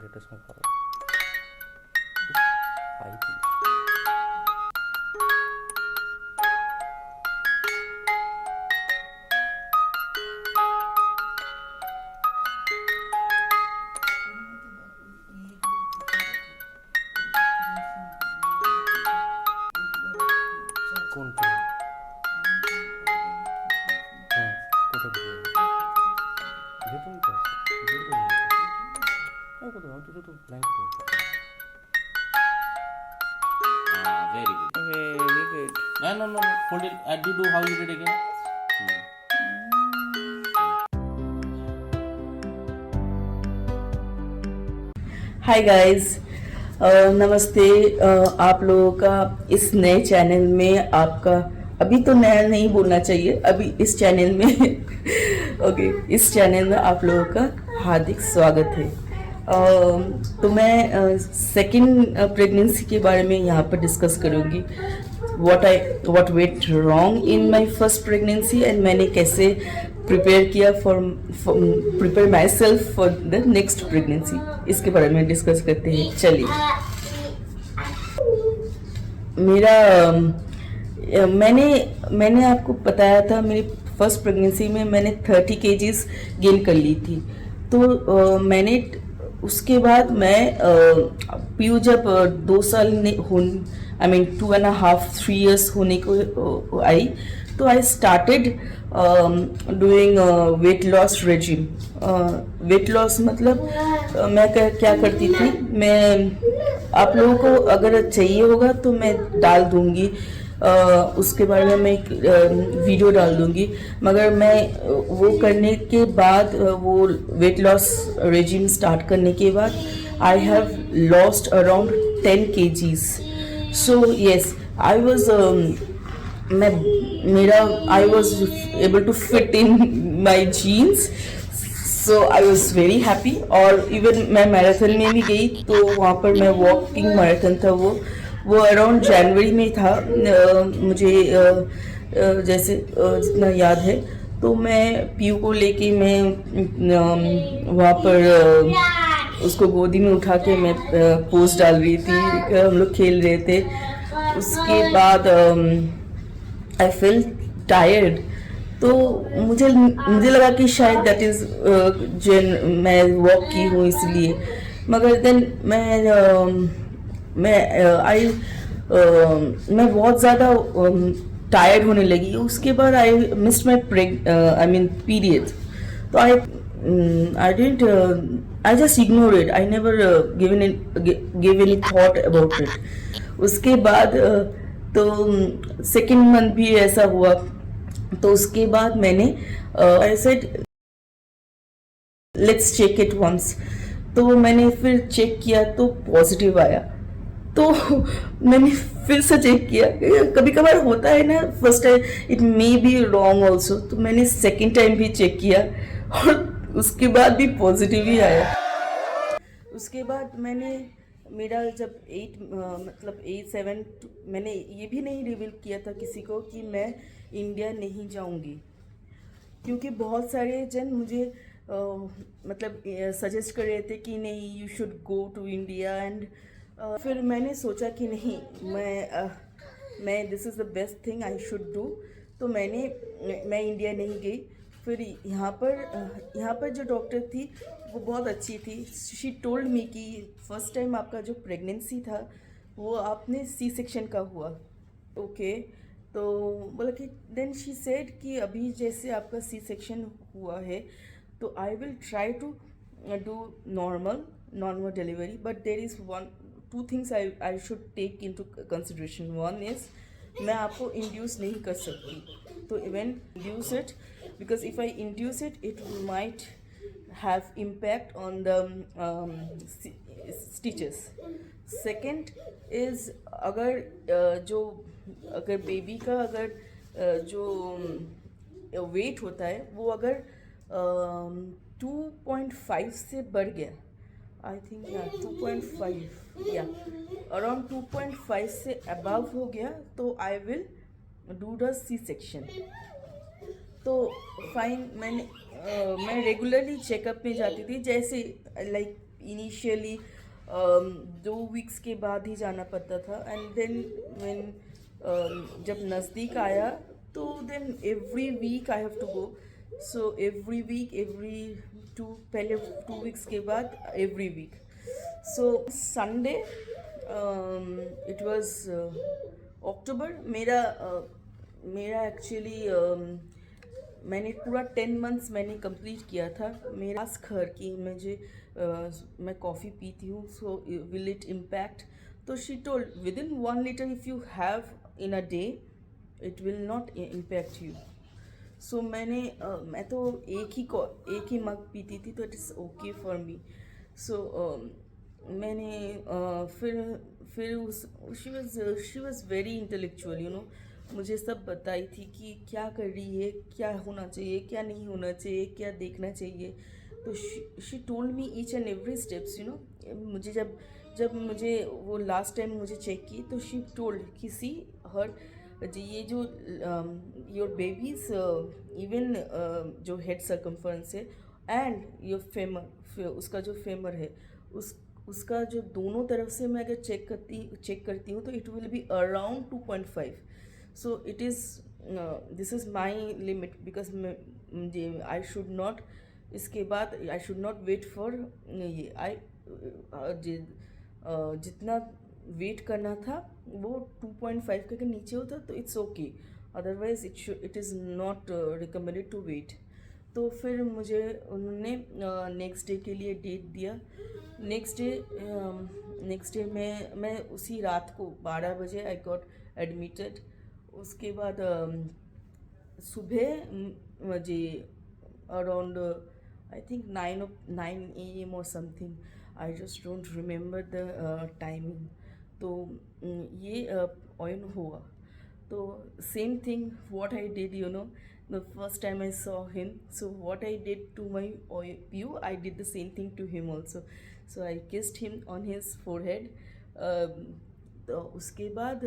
greatest song for I think. कौन film? हाँ, कोटा दिया ये तो नहीं था, ये तो नहीं था। मैं को तो हम तुझे तो ब्लैंक बोलता है। Very good. Very good. No. Hold it. Do how you did again. Hi guys, नमस्ते। आप लोगों का इस नए चैनल में आपका, अभी तो नया नहीं बोलना चाहिए, अभी इस चैनल में ओके, इस चैनल में आप लोगों का हार्दिक स्वागत है। तो मैं सेकंड प्रेगनेंसी के बारे में यहाँ पर डिस्कस करूँगी। what went wrong in my first pregnancy and मैंने कैसे प्रिपेयर किया prepare my self for the next pregnancy, इसके बारे में डिस्कस करते हैं। चलिए, मैंने आपको बताया था मेरी फर्स्ट प्रेगनेंसी में मैंने 30 kgs गेन कर ली थी। तो मैंने उसके बाद मैं पीयू जब 2 साल आई मीन 2.5-3 years होने को आई, तो I started doing weight loss regime. Weight loss मतलब मैं क्या करती थी, मैं आप लोगों को अगर चाहिए होगा तो मैं डाल दूंगी, उसके बारे में मैं एक वीडियो डाल दूंगी। मगर मैं वो करने के बाद, वो वेट लॉस रेजिम स्टार्ट करने के बाद I have lost around 10 kgs। So yes, I was I was able to fit in my jeans, so I was very happy। और इवन मैं मैराथन में भी गई, तो वहाँ पर मैं वॉकिंग मैराथन था, वो अराउंड जनवरी में था। मुझे जैसे जितना याद है, तो मैं पीयू को लेके मैं वहाँ पर उसको गोदी में उठा के मैं पोस्ट डाल रही थी, हम लोग खेल रहे थे। उसके बाद आई फील टायर्ड, तो मुझे लगा कि शायद दैट इज मैं वॉक की हूँ इसलिए। मगर देन मैं बहुत ज़्यादा टायर्ड होने लगी। उसके बाद आई मिस्ड माई पीरियड। तो I didn't I just ignored it. I never gave any thought about it. उसके बाद तो सेकेंड मंथ भी ऐसा हुआ। तो उसके बाद मैंने I said let's check it once। तो मैंने फिर चेक किया तो पॉजिटिव आया। तो मैंने फिर से चेक किया, कभी कभार होता है ना, first time it may be wrong also. तो मैंने सेकेंड टाइम भी चेक किया और उसके बाद भी पॉजिटिव ही आया। उसके बाद मेरा जब 8-7, मैंने ये भी नहीं रिवील किया था किसी को कि मैं इंडिया नहीं जाऊंगी, क्योंकि बहुत सारे जन मुझे सजेस्ट कर रहे थे कि नहीं, you should go to India. And फिर मैंने सोचा कि नहीं, मैं this is the best thing I should do. तो मैं इंडिया नहीं गई। फिर यहाँ पर जो डॉक्टर थी वो बहुत अच्छी थी। शी टोल्ड मी कि फर्स्ट टाइम आपका जो प्रेगनेंसी था वो आपने सी सेक्शन का हुआ। ओके, तो बोला कि देन शी सेड कि अभी जैसे आपका सी सेक्शन हुआ है, तो I will try to do normal delivery, but there is 2 things I should take into consideration. One is, मैं आपको इंड्यूस नहीं कर सकती, तो even induce it, because if I induce it, it might have impact on the stitches. Second is, अगर baby का जो wait होता है वो अगर 2.5 से बढ़ गया, आई थिंक 2.5 या अराउंड 2.5 से अबव हो गया, तो I will do the C section. तो फाइन, मैं रेगुलरली चेकअप में जाती थी, जैसे इनिशियली 2 वीक्स के बाद ही जाना पड़ता था, एंड देन व्हेन जब नज़दीक आया तो then every week I have to go. So every week, every पहले 2 वीक्स के बाद every week. So Sunday it was October. मेरा एक्चुअली मैंने पूरा 10 मंथ्स मैंने कंप्लीट किया था. मेरा खर कि मैं कॉफ़ी पीती हूँ, सो विल इट इम्पैक्ट. तो she told with in 1 litre if you have in a day it will not impact you. So मैं तो एक ही मग पीती थी, तो it is okay for me. So मैंने फिर she was very intellectual, you know. मुझे सब बताई थी कि क्या कर रही है, क्या होना चाहिए, क्या नहीं होना चाहिए, क्या देखना चाहिए. तो she told me each and every steps, you know. मुझे जब मुझे वो लास्ट टाइम मुझे चेक की तो शी टोल्ड कि सी हर ये जो योर बेबीज इवन जो हेड सर्कमफरेंस है एंड योर फेमर, उसका जो फेमर है उसका जो दोनों तरफ से मैं अगर चेक करती हूँ तो it will be around 2.5. So it is this is my limit because I should not, इसके बाद I should not wait for ये जितना वेट करना था वो 2.5 के नीचे होता तो it's okay, otherwise it is not recommended to wait. तो फिर मुझे उन्होंने नेक्स्ट डे के लिए डेट दिया. नेक्स्ट डे मैं उसी रात को 12 बजे आई गॉट एडमिटेड. उसके बाद सुबह मुझे अराउंड आई थिंक 9 AM और something, I just don't remember the timing. तो ये ऑयन हुआ. तो same thing what I did, you know, the first time I saw him, so what I did to my Piyu, I did the same thing to him also. So I kissed him on his forehead. तो उसके बाद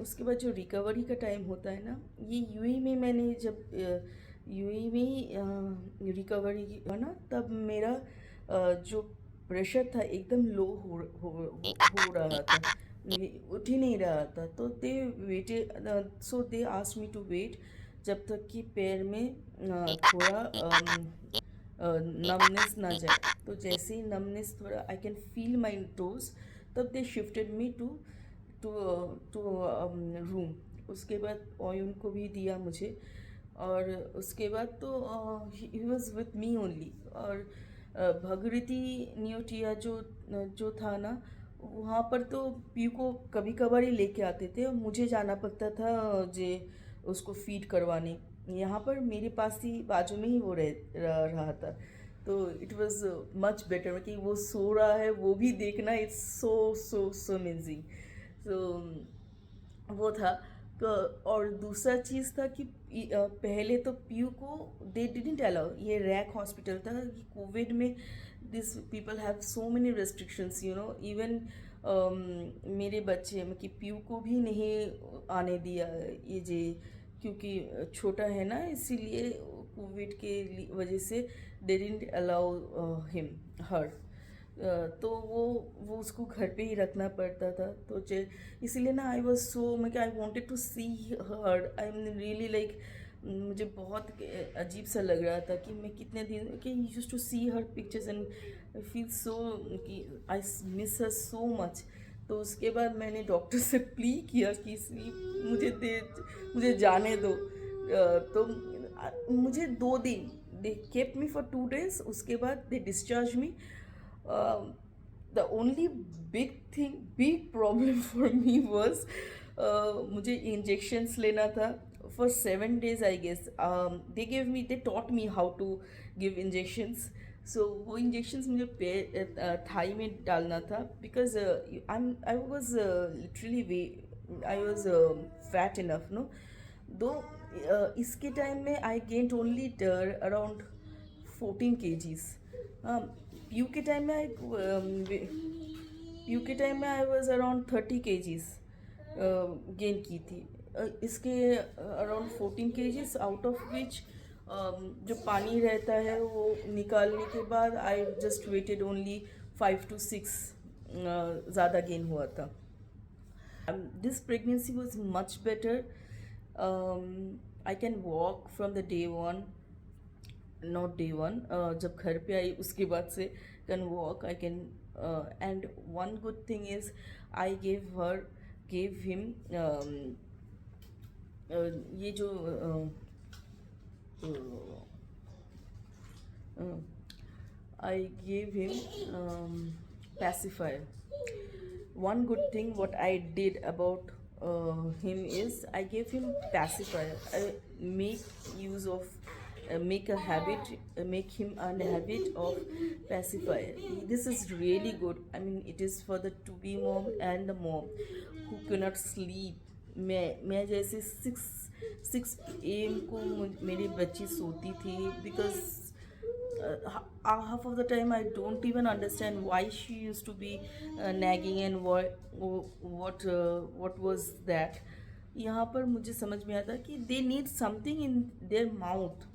उसके बाद जो recovery का time होता है ना, ये यूएई में मैंने जब यूएई में रिकवरी हुआ ना, तब मेरा जो प्रेशर था एकदम लो हो रहा था, उठ ही नहीं रहा था. तो they waited, so they asked me to wait जब तक कि पैर में थोड़ा नमनेस ना जाए. तो जैसे ही नमनेस थोड़ा I can feel my toes, तब they shifted me to room. उसके बाद ऑयन को भी दिया मुझे, और उसके बाद तो he was with me only. और भगीरथी न्योटिया जो था ना, वहाँ पर तो पीयू को कभी कभार ही लेके आते थे और मुझे जाना पड़ता था जे उसको फीड करवाने. यहाँ पर मेरे पास ही बाजू में ही वो रहा था. तो इट वाज मच बेटर कि वो सो रहा है वो भी देखना, इट्स सो अमेजिंग. तो वो था. और दूसरा चीज़ था कि पहले तो पीयू को दे डिडंट अलाउ, ये रैक हॉस्पिटल था कि कोविड में this people have so many restrictions, you know. Even मेरे बच्चे कि पीयू को भी नहीं आने दिया ये जे, क्योंकि छोटा है ना, इसीलिए कोविड के वजह से they didn't allow him her. तो वो उसको घर पे ही रखना पड़ता था. तो इसीलिए ना I was so, I wanted to see her. I am really like, मुझे बहुत अजीब सा लग रहा था कि मैं कितने दिन कि used to see her pictures and I feel so कि I miss her so much. तो उसके बाद मैंने डॉक्टर से प्ली किया कि मुझे जाने दो. तो मुझे 2 दिन they kept me for 2 days. उसके बाद they discharge me. The only big problem for me was मुझे इंजेक्शंस लेना था for 7 days I guess. They taught me how to give injections. So वो इंजेक्शंस मुझे थाई में डालना था because I was literally I was fat enough, no. Though इसके time में I gained only around 14 kgs. PU के time में I was around 30 kgs gain की थी. इसके around 14 kgs, out of which जो पानी रहता है वो निकालने के बाद I just weighted only 5 to 6 ज़्यादा गेन हुआ था. This pregnancy was much better. I can walk from the day one, not day one. जब घर पे आई उसके बाद से can walk. I can and one good thing is I gave him ये जो I gave him pacifier. One good thing what I did about him is I gave him pacifier. I make him a habit of pacifier. This is really good. I mean, it is for the to-be mom and the mom who cannot sleep. मैं जैसे 6 AM को मेरी बच्ची सोती थी because half of the time I don't even understand why she used to be nagging and what was that. यहाँ पर मुझे समझ में आता कि they need something in their mouth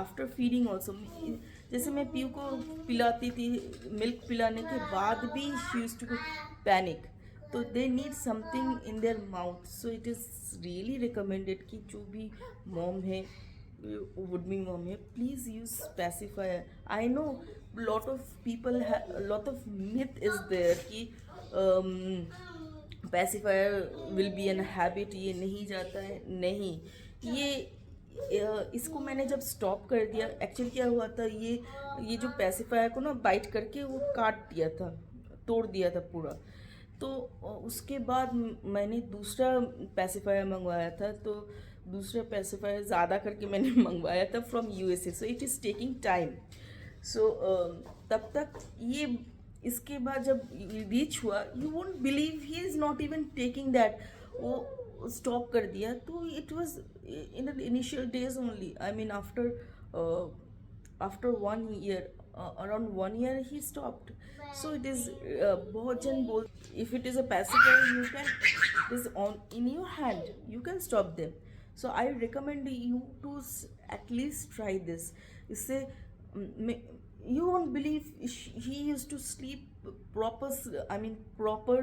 after feeding also. जैसे मैं पीयू को पिलाती थी, मिल्क पिलाने के बाद भी she used to panic. तो they need something in their mouth. So it is really recommended कि जो भी mom है, would be mom है, please use pacifier. I know lot of people have a lot of myth is there कि pacifier will be an habit, ये नहीं जाता है. नहीं, ये इसको मैंने जब स्टॉप कर दिया, एक्चुअली क्या हुआ था, ये जो pacifier को ना बाइट करके वो काट दिया था, तोड़ दिया था पूरा. तो उसके बाद मैंने दूसरा pacifier मंगवाया था. तो दूसरा pacifier ज़्यादा करके मैंने मंगवाया था from USA. So it is taking time. So तब तक ये इसके बाद जब रीच हुआ, you won't believe he is not even taking that. वो स्टॉप कर दिया. तो it was in the initial days only. I mean after 1 year, around 1 year he stopped. So it is बहुत जन बोल, if it is a pacifier you can, it is on in your hand, you can stop them. So I recommend you to at least try this. इससे you won't believe he used to sleep proper. I mean proper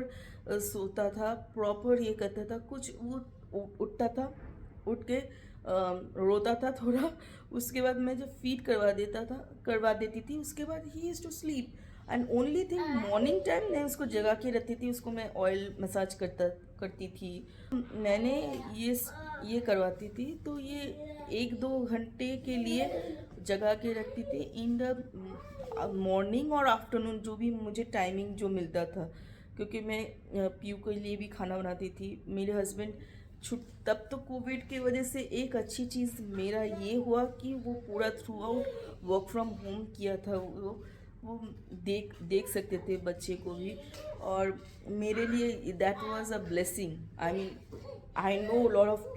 सोता था, proper ये करता था. कुछ वो उठता था, उठ के रोता था थोड़ा. उसके बाद मैं जब फीड करवा देती थी, उसके बाद ही used to sleep. And only thing morning time मैं उसको जगा के रखती थी, उसको मैं ऑयल मसाज करती थी. मैंने ये करवाती थी. तो ये 1-2 घंटे के लिए जगा के रखती थी इन द मॉर्निंग और आफ्टरनून, जो भी मुझे टाइमिंग जो मिलता था. क्योंकि मैं पीयू के लिए भी खाना बनाती थी. मेरे हस्बैंड तब तो कोविड की वजह से एक अच्छी चीज़ मेरा ये हुआ कि वो पूरा through out work from home किया था. वो देख सकते थे बच्चे को भी. और मेरे लिए that was a blessing. I mean I know lot of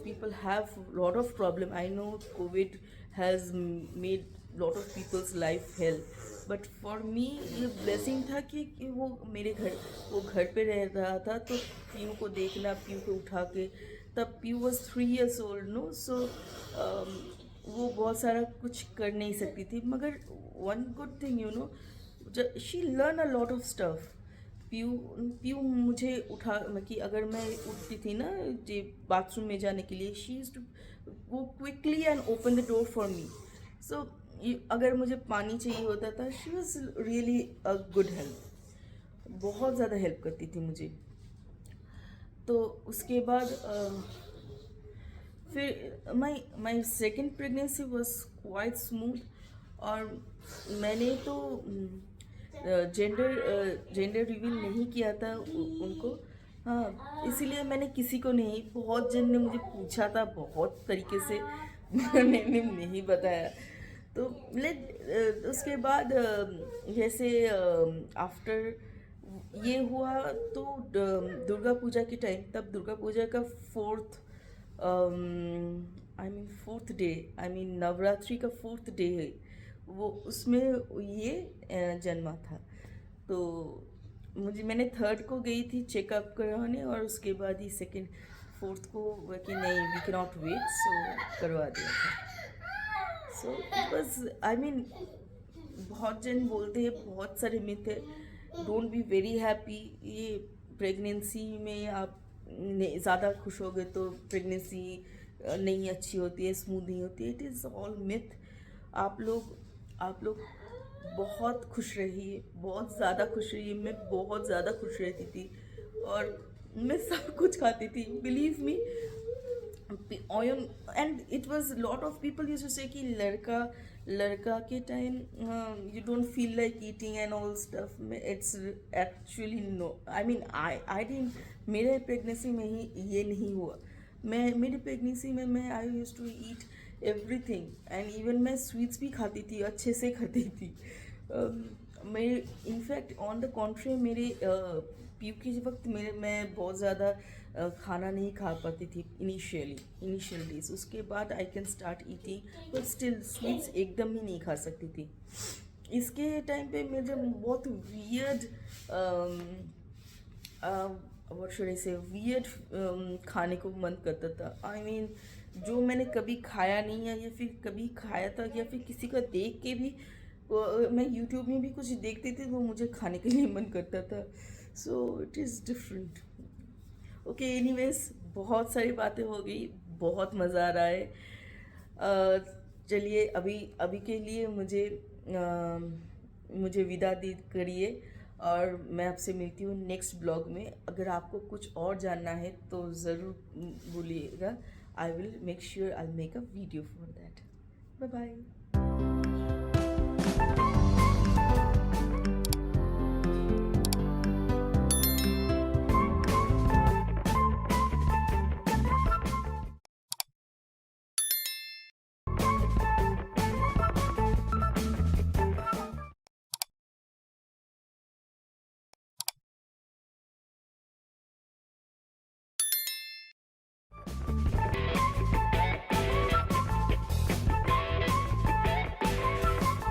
people have lot of problem. I know Covid has made lot of people's life hell. But for me ये ब्लेसिंग था कि वो घर पे रह रहा था. तो पीयू को देखना, पीयू को उठा के, तब Piu was 3 years old no. सो वो बहुत सारा कुछ कर नहीं सकती थी. मगर one good thing you know, she learn a lot of stuff. Piu मुझे उठा कि अगर मैं उठती थी ना जे बाथरूम में जाने के लिए, she used to go quickly and open the door for me. So अगर मुझे पानी चाहिए होता था, she was really a good help. बहुत ज़्यादा हेल्प करती थी मुझे. तो उसके बाद फिर my second pregnancy was quite smooth. और मैंने तो जेंडर रिवील नहीं किया था उनको. हाँ, इसीलिए मैंने किसी को नहीं, बहुत जन ने मुझे पूछा था बहुत तरीके से, मैंने नहीं बताया. तो उसके बाद जैसे आफ्टर ये हुआ तो दुर्गा पूजा के टाइम, तब दुर्गा पूजा का 4th day, I mean Navratri का 4th डे है वो, उसमें ये जन्मा था. तो मैंने 3rd को गई थी चेकअप करवाने, और उसके बाद ही 2nd 4th को कि नहीं वी कैन नॉट वेट, सो करवा दिया था। So it was I mean बहुत जन बोलते हैं, बहुत सारे मिथ है, डोंट बी वेरी हैप्पी। ये प्रेगनेंसी में आप ज़्यादा खुश हो गए तो प्रेगनेंसी नहीं अच्छी होती है, स्मूथ नहीं होती है। It is all myth. आप लोग बहुत खुश रहिए, बहुत ज़्यादा खुश रहिए। मैं बहुत ज़्यादा खुश रहती थी और मैं सब कुछ खाती थी, believe me. And it was lot of people used to say कि लड़का के time you don't feel like eating and all stuff. It's actually no, I mean I didn't, मेरे प्रेगनेंसी में ही ये नहीं हुआ। मेरी प्रेगनेंसी में मैं I used to eat everything and even मैं स्वीट्स भी खाती थी, अच्छे से खाती थी। मेरे इनफैक्ट ऑन द कॉन्ट्री मेरे पीयू के वक्त मैं बहुत ज़्यादा खाना नहीं खा पाती थी इनिशियल डेज। उसके बाद I can start eating, but still sweets एकदम ही नहीं खा सकती थी। इसके टाइम पे मुझे बहुत वियर्ड व्हाट शुड आई से वियर्ड खाने को मन करता था। आई मीन जो मैंने कभी खाया नहीं है या फिर कभी खाया था या फिर किसी का देख के भी मैं यूट्यूब में भी कुछ देखती थी वो मुझे खाने के लिए मन करता था। सो it is different. Okay, anyways बहुत सारी बातें हो गई, बहुत मज़ा आ रहा है। चलिए अभी के लिए मुझे विदा दी करिए और मैं आपसे मिलती हूँ नेक्स्ट ब्लॉग में। अगर आपको कुछ और जानना है तो ज़रूर बोलिएगा। I will make sure I make a video for that. Bye bye.